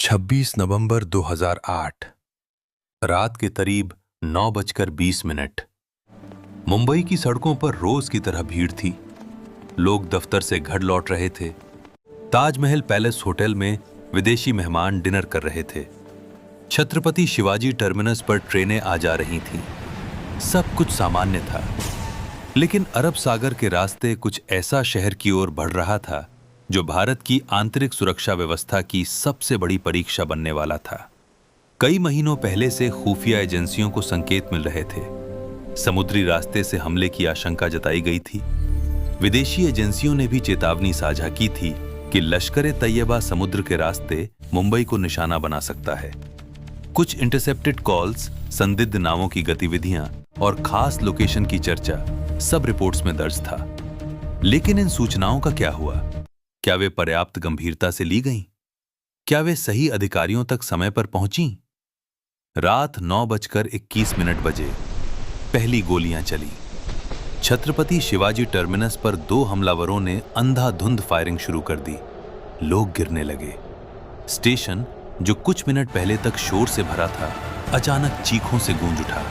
26 नवंबर 2008 रात के करीब 9:20 मुंबई की सड़कों पर रोज की तरह भीड़ थी। लोग दफ्तर से घर लौट रहे थे। ताजमहल पैलेस होटल में विदेशी मेहमान डिनर कर रहे थे। छत्रपति शिवाजी टर्मिनस पर ट्रेनें आ जा रही थीं। सब कुछ सामान्य था, लेकिन अरब सागर के रास्ते कुछ ऐसा शहर की ओर बढ़ रहा था जो भारत की आंतरिक सुरक्षा व्यवस्था की सबसे बड़ी परीक्षा बनने वाला था। कई महीनों पहले से खुफिया एजेंसियों को संकेत मिल रहे थे। समुद्री रास्ते से हमले की आशंका जताई गई थी। विदेशी एजेंसियों ने भी चेतावनी साझा की थी कि लश्कर-ए-तैयबा समुद्र के रास्ते मुंबई को निशाना बना सकता है। कुछ इंटरसेप्टेड कॉल्स, संदिग्ध नावों की गतिविधियां और खास लोकेशन की चर्चा सब रिपोर्ट्स में दर्ज था। लेकिन इन सूचनाओं का क्या हुआ? क्या वे पर्याप्त गंभीरता से ली गईं? क्या वे सही अधिकारियों तक समय पर पहुंची? रात 9:21 बजे पहली गोलियां चली। छत्रपति शिवाजी टर्मिनस पर दो हमलावरों ने अंधाधुंध फायरिंग शुरू कर दी। लोग गिरने लगे। स्टेशन, जो कुछ मिनट पहले तक शोर से भरा था, अचानक चीखों से गूंज उठा।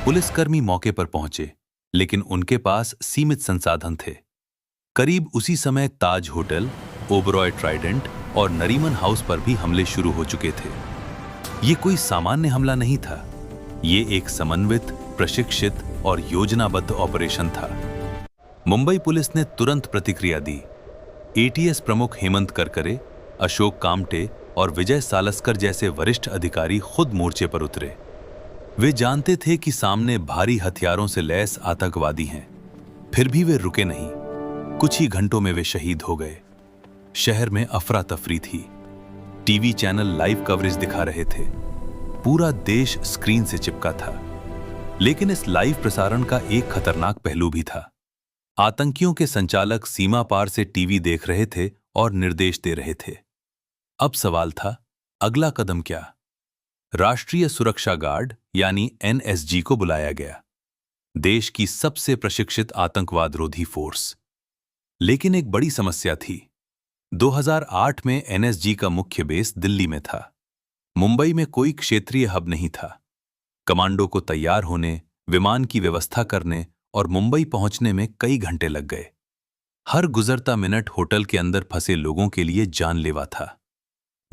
पुलिसकर्मी मौके पर पहुंचे, लेकिन उनके पास सीमित संसाधन थे। करीब उसी समय ताज होटल, ओबरॉय ट्राइडेंट और नरीमन हाउस पर भी हमले शुरू हो चुके थे। ये कोई सामान्य हमला नहीं था। ये एक समन्वित, प्रशिक्षित और योजनाबद्ध ऑपरेशन था। मुंबई पुलिस ने तुरंत प्रतिक्रिया दी। एटीएस प्रमुख हेमंत करकरे, अशोक कामटे और विजय सालस्कर जैसे वरिष्ठ अधिकारी खुद मोर्चे पर उतरे। वे जानते थे कि सामने भारी हथियारों से लैस आतंकवादी हैं। फिर भी वे रुके नहीं। कुछ ही घंटों में वे शहीद हो गए। शहर में अफरा तफरी थी। टीवी चैनल लाइव कवरेज दिखा रहे थे। पूरा देश स्क्रीन से चिपका था। लेकिन इस लाइव प्रसारण का एक खतरनाक पहलू भी था। आतंकियों के संचालक सीमा पार से टीवी देख रहे थे और निर्देश दे रहे थे। अब सवाल था, अगला कदम क्या? राष्ट्रीय सुरक्षा गार्ड यानी एनएसजी को बुलाया गया, देश की सबसे प्रशिक्षित आतंकवाद रोधी फोर्स। लेकिन एक बड़ी समस्या थी। 2008 में एनएसजी का मुख्य बेस दिल्ली में था। मुंबई में कोई क्षेत्रीय हब नहीं था। कमांडो को तैयार होने, विमान की व्यवस्था करने और मुंबई पहुंचने में कई घंटे लग गए। हर गुजरता मिनट होटल के अंदर फंसे लोगों के लिए जानलेवा था।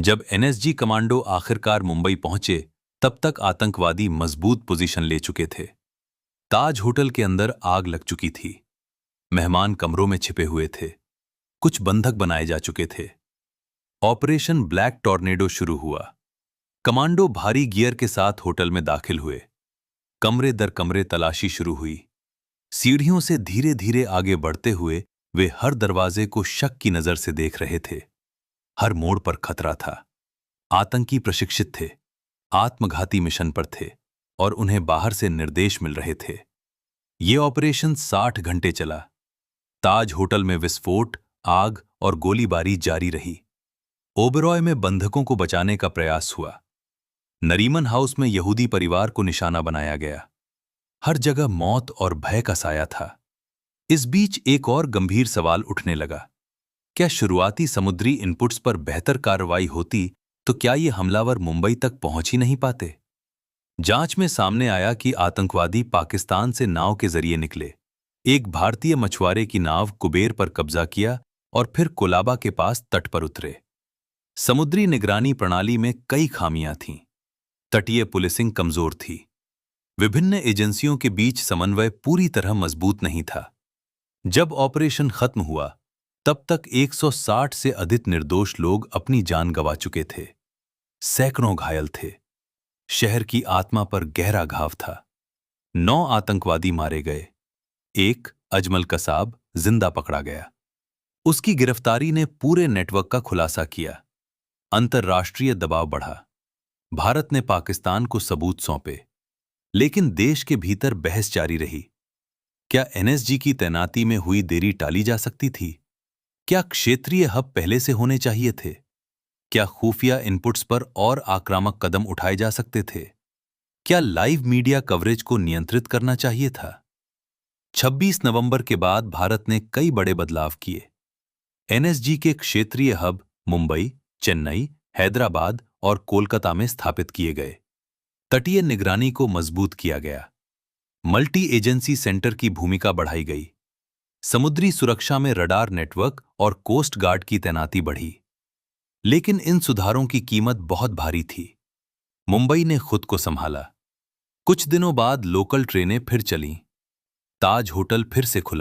जब एनएसजी कमांडो आखिरकार मुंबई पहुंचे, तब तक आतंकवादी मजबूत पोजीशन ले चुके थे। ताज होटल के अंदर आग लग चुकी थी। मेहमान कमरों में छिपे हुए थे। कुछ बंधक बनाए जा चुके थे। ऑपरेशन ब्लैक टॉर्नेडो शुरू हुआ। कमांडो भारी गियर के साथ होटल में दाखिल हुए। कमरे दर कमरे तलाशी शुरू हुई। सीढ़ियों से धीरे धीरे आगे बढ़ते हुए वे हर दरवाजे को शक की नजर से देख रहे थे। हर मोड़ पर खतरा था। आतंकी प्रशिक्षित थे, आत्मघाती मिशन पर थे और उन्हें बाहर से निर्देश मिल रहे थे। यह ऑपरेशन 60 घंटे चला। ताज होटल में विस्फोट, आग और गोलीबारी जारी रही। ओबरॉय में बंधकों को बचाने का प्रयास हुआ। नरीमन हाउस में यहूदी परिवार को निशाना बनाया गया। हर जगह मौत और भय का साया था। इस बीच एक और गंभीर सवाल उठने लगा। क्या शुरुआती समुद्री इनपुट्स पर बेहतर कार्रवाई होती तो क्या ये हमलावर मुंबई तक पहुंच ही नहीं पाते? जांच में सामने आया कि आतंकवादी पाकिस्तान से नाव के जरिए निकले। एक भारतीय मछुआरे की नाव कुबेर पर कब्जा किया और फिर कोलाबा के पास तट पर उतरे। समुद्री निगरानी प्रणाली में कई खामियां थीं। तटीय पुलिसिंग कमजोर थी। विभिन्न एजेंसियों के बीच समन्वय पूरी तरह मजबूत नहीं था। जब ऑपरेशन खत्म हुआ, तब तक 160 से अधिक निर्दोष लोग अपनी जान गंवा चुके थे। सैकड़ों घायल थे। शहर की आत्मा पर गहरा घाव था। 9 आतंकवादी मारे गए। एक, अजमल कसाब, जिंदा पकड़ा गया। उसकी गिरफ्तारी ने पूरे नेटवर्क का खुलासा किया। अंतर्राष्ट्रीय दबाव बढ़ा। भारत ने पाकिस्तान को सबूत सौंपे। लेकिन देश के भीतर बहस जारी रही। क्या एनएसजी की तैनाती में हुई देरी टाली जा सकती थी? क्या क्षेत्रीय हब पहले से होने चाहिए थे? क्या खुफिया इनपुट्स पर और आक्रामक कदम उठाए जा सकते थे? क्या लाइव मीडिया कवरेज को नियंत्रित करना चाहिए था? 26 नवंबर के बाद भारत ने कई बड़े बदलाव किए। एनएसजी के क्षेत्रीय हब मुंबई, चेन्नई, हैदराबाद और कोलकाता में स्थापित किए गए। तटीय निगरानी को मजबूत किया गया। मल्टी एजेंसी सेंटर की भूमिका बढ़ाई गई। समुद्री सुरक्षा में रडार नेटवर्क और कोस्ट गार्ड की तैनाती बढ़ी। लेकिन इन सुधारों की कीमत बहुत भारी थी। मुंबई ने खुद को संभाला। कुछ दिनों बाद लोकल ट्रेनें फिर चलीं। ताज होटल फिर से खुला।